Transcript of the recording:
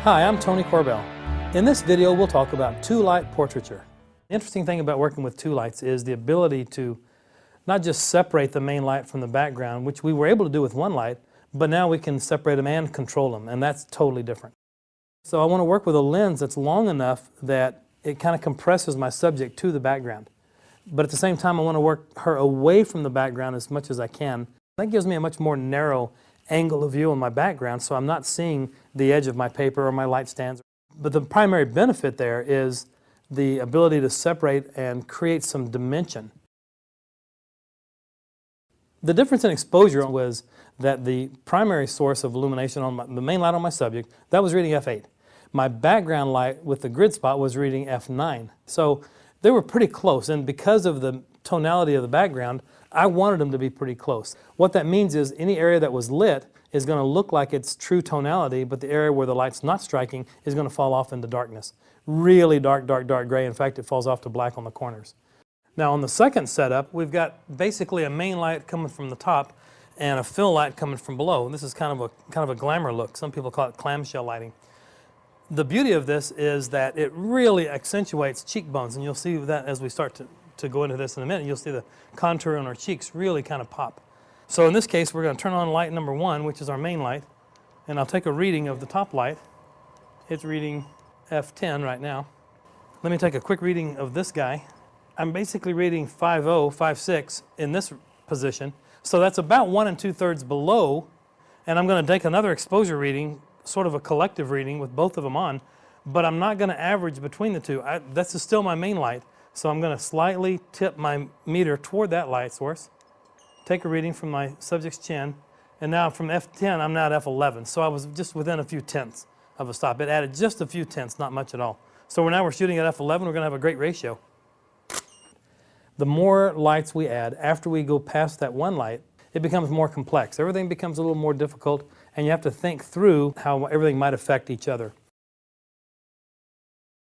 Hi, I'm Tony Corbell. In this video, we'll talk about two-light portraiture. The interesting thing about working with two lights is the ability to not just separate the main light from the background, which we were able to do with one light, but now we can separate them and control them, and that's totally different. So I want to work with a lens that's long enough that it kind of compresses my subject to the background. But at the same time, I want to work her away from the background as much as I can. That gives me a much more narrow angle of view on my background, so I'm not seeing the edge of my paper or my light stands. But the primary benefit there is the ability to separate and create some dimension. The difference in exposure was that the primary source of illumination on the main light on my subject, that was reading f8. My background light with the grid spot was reading f9. So they were pretty close, and because of the tonality of the background, I wanted them to be pretty close. What that means is any area that was lit is going to look like it's true tonality, but the area where the light's not striking is going to fall off into darkness. Really dark, dark, dark gray. In fact, it falls off to black on the corners. Now on the second setup, we've got basically a main light coming from the top and a fill light coming from below. This is kind of a glamour look. Some people call it clamshell lighting. The beauty of this is that it really accentuates cheekbones, and you'll see that as we start to go into this in a minute. You'll see the contour on our cheeks really kind of pop. So in this case, we're going to turn on light number 1, which is our main light, and I'll take a reading of the top light. It's reading f10 right now. Let me take a quick reading of this guy. I'm basically reading 5.0, 5.6 in this position, so that's about 1 2/3 below, and I'm going to take another exposure reading, sort of a collective reading with both of them on, but I'm not going to average between the two. This is still my main light, so I'm going to slightly tip my meter toward that light source, take a reading from my subject's chin, and now from f10 I'm now at f11, so I was just within a few tenths of a stop. It added just a few tenths, not much at all. So now we're shooting at f11, we're going to have a great ratio. The more lights we add after we go past that one light, it becomes more complex. Everything becomes a little more difficult, and you have to think through how everything might affect each other.